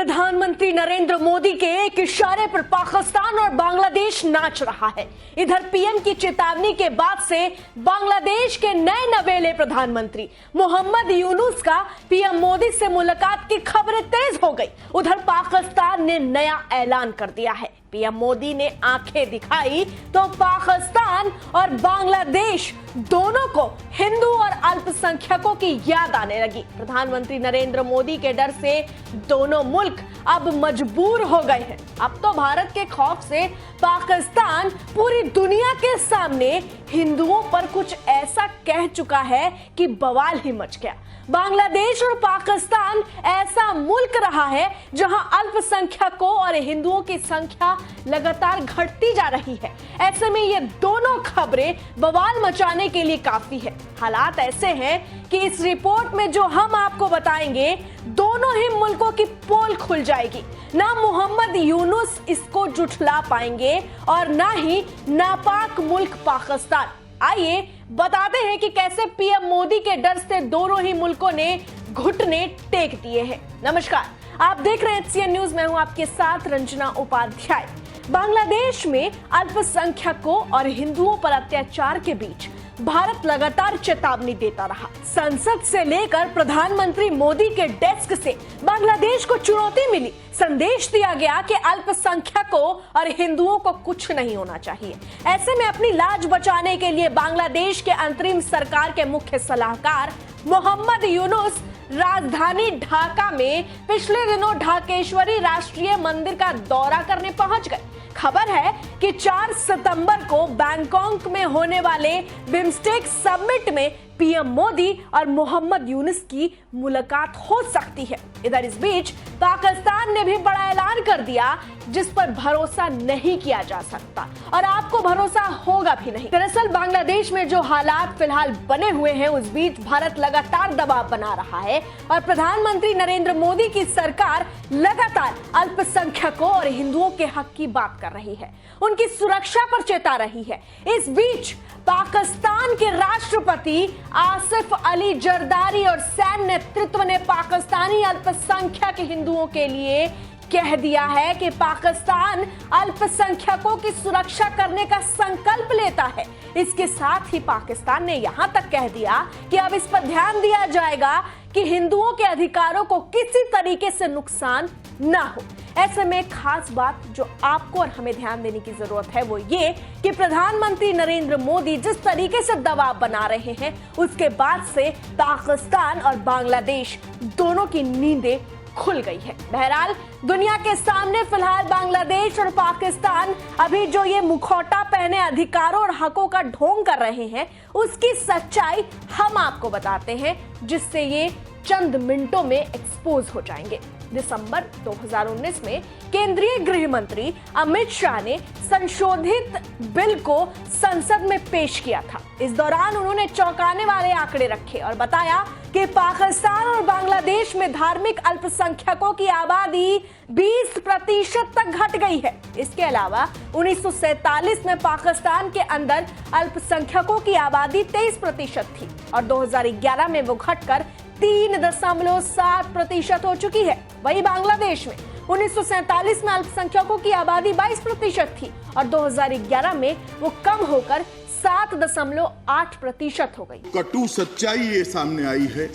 प्रधानमंत्री नरेंद्र मोदी के एक इशारे पर पाकिस्तान और बांग्लादेश नाच रहा है। इधर पीएम की चेतावनी के बाद से बांग्लादेश के नए नवेले प्रधानमंत्री मोहम्मद यूनुस का पीएम मोदी से मुलाकात की खबरें तेज हो गई। उधर पाकिस्तान ने नया ऐलान कर दिया है। पीएम मोदी ने आंखें दिखाई तो पाकिस्तान और बांग्लादेश दोनों को हिंदू और अल्पसंख्यकों की याद आने लगी। प्रधानमंत्री नरेंद्र मोदी के डर से दोनों मुल्क अब मजबूर हो गए हैं। अब तो भारत के खौफ से पाकिस्तान पूरी दुनिया के सामने हिंदुओं पर कुछ ऐसा कह चुका है कि बवाल ही मच गया। बांग्लादेश और पाकिस्तान ऐसा मुल्क रहा है जहां अल्पसंख्यकों और हिंदुओं की संख्या लगातार घटती जा रही है। ऐसे में ये दोनों खबरें बवाल मचाने के लिए काफी है। हालात ऐसे हैं कि इस रिपोर्ट में जो हम आपको बताएंगे, दोनों ही मुल्कों की पोल खुल जाएगी। ना मोहम्मद यूनुस इसको जुठला पाएंगे और ना ही नापाक मुल्क पाकिस्तान। आइए बताते हैं कि कैसे पीएम मोदी के डर से दोनों ही मुल्कों ने घुटने टेक दिए हैं। नमस्कार, आप देख रहे हैं HCN न्यूज। मैं हूं आपके साथ रंजना उपाध्याय। बांग्लादेश में अल्पसंख्यकों और हिंदुओं पर अत्याचार के बीच भारत लगातार चेतावनी देता रहा। संसद से लेकर प्रधानमंत्री मोदी के डेस्क से बांग्लादेश को चुनौती मिली। संदेश दिया गया कि अल्पसंख्यकों और हिंदुओं को कुछ नहीं होना चाहिए। ऐसे में अपनी लाज बचाने के लिए बांग्लादेश के अंतरिम सरकार के मुख्य सलाहकार मोहम्मद यूनुस राजधानी ढाका में पिछले दिनों ढाकेश्वरी राष्ट्रीय मंदिर का दौरा करने पहुंच गए। खबर है कि 4 सितंबर को बैंकॉक में होने वाले बिम्स्टेक समिट में पीएम मोदी और मोहम्मद यूनुस की मुलाकात हो सकती है। इधर इस बीच पाकिस्तान ने भी बड़ा ऐलान कर दिया जिस पर भरोसा नहीं किया जा सकता और आपको भरोसा होगा भी नहीं। दरअसल बांग्लादेश में जो हालात फिलहाल बने हुए हैं, उस बीच भारत लगातार दबाव बना रहा है और प्रधानमंत्री नरेंद्र मोदी की सरकार लगातार अल्पसंख्यकों और हिंदुओं के हक की बात कर रही है, उनकी सुरक्षा पर चेता रही है। इस बीच पाकिस्तान के राष्ट्रपति आसिफ अली जरदारी और सैन्य नेतृत्व ने पाकिस्तानी अल्पसंख्यक हिंदुओं के लिए कह दिया है कि पाकिस्तान अल्पसंख्यकों की सुरक्षा करने का संकल्प लेता है। इसके साथ ही पाकिस्तान ने यहां तक कह दिया कि अब इस पर ध्यान दिया जाएगा कि हिंदुओं के अधिकारों को किसी तरीके से नुकसान ना हो। ऐसे में खास बात जो आपको और हमें ध्यान देने की जरूरत है वो ये कि प्रधानमंत्री नरेंद्र मोदी जिस तरीके से दबाव बना रहे हैं, उसके बाद से पाकिस्तान और बांग्लादेश दोनों की नींदें खुल गई है। बहरहाल दुनिया के सामने फिलहाल बांग्लादेश और पाकिस्तान अभी जो ये मुखौटा पहने अधिकारों और हकों का ढोंग कर रहे हैं, उसकी सच्चाई हम आपको बताते हैं, जिससे ये चंद मिनटों में एक्सपोज हो जाएंगे। दिसंबर 2019 में केंद्रीय गृह मंत्री अमित शाह ने संशोधित बिल को संसद में पेश किया था। इस दौरान उन्होंने चौंकाने वाले आंकड़े रखे और बताया कि पाकिस्तान और बांग्लादेश में धार्मिक अल्पसंख्यकों की आबादी 20% तक घट गई है। इसके अलावा 1947 में पाकिस्तान के अंदर अल्पसंख्यकों की आबादी 23% थी और 2011 में वो घटकर 3.7% हो चुकी है। वहीं बांग्लादेश में 1947 में अल्पसंख्यकों की आबादी 22% थी और 2011 में वो कम होकर 7.8% हो गई। कटु सच्चाई ये सामने आई है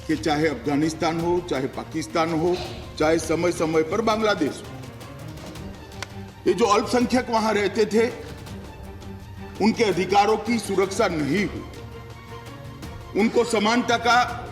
कि चाहे अफगानिस्तान हो, चाहे पाकिस्तान हो, चाहे समय समय पर बांग्लादेश हो, ये जो अल्पसंख्यक वहां रहते थे उनके अधिकारों की सुरक्षा नहीं हुई, उनको समानता का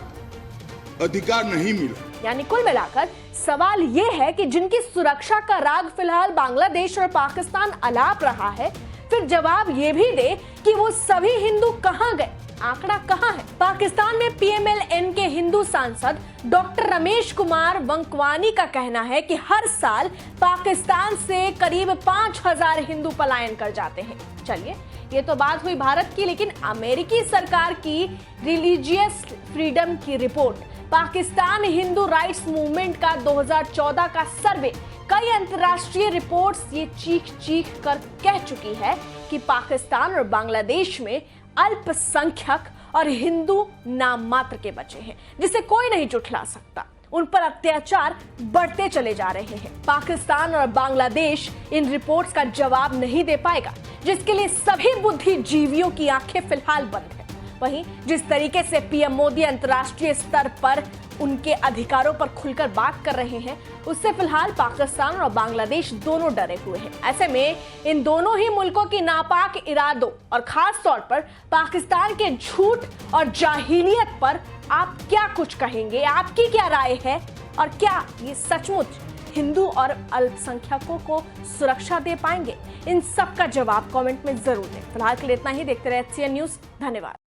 अधिकार नहीं मिला। यानी कुल मिलाकर सवाल यह है कि जिनकी सुरक्षा का राग फिलहाल बांग्लादेश और पाकिस्तान अलाप रहा है, फिर जवाब ये भी दे कि वो सभी हिंदू कहां गए, आंकड़ा कहां है। पाकिस्तान में PMLN के हिंदू सांसद डॉक्टर रमेश कुमार वंकवानी का कहना है कि हर साल पाकिस्तान से करीब 5000 हिंदू पलायन कर जाते हैं। चलिए, ये तो बात हुई भारत की, लेकिन अमेरिकी सरकार की रिलीजियस फ्रीडम की report, Pakistan Hindu rights movement का 2014 का सर्वे, कई अंतर्राष्ट्रीय रिपोर्ट्स ये चीख चीख कर कह चुकी है कि पाकिस्तान और बांग्लादेश में अल्पसंख्यक और हिंदू नाम मात्र के बचे हैं, जिसे कोई नहीं जुठला सकता। उन पर अत्याचार बढ़ते चले जा रहे हैं। पाकिस्तान और बांग्लादेश इन रिपोर्ट्स का जवाब नहीं दे पाएगा, जिसके लिए सभी बुद्धिजीवियों की आंखें फिलहाल बंद है। वहीं जिस तरीके से पीएम मोदी अंतर्राष्ट्रीय स्तर पर उनके अधिकारों पर खुलकर बात कर रहे हैं, उससे फिलहाल पाकिस्तान और बांग्लादेश दोनों डरे हुए हैं। ऐसे में इन दोनों ही मुल्कों की नापाक इरादों और खास तौर पर पाकिस्तान के झूठ और जाहिलियत पर आप क्या कुछ कहेंगे? आपकी क्या राय है? और क्या ये सचमुच हिंदू और अल्पसंख्यकों को सुरक्षा दे पाएंगे? इन सब का जवाब कमेंट में जरूर दें। फिलहाल के लिए इतना ही। देखते रहे HCN न्यूज। धन्यवाद।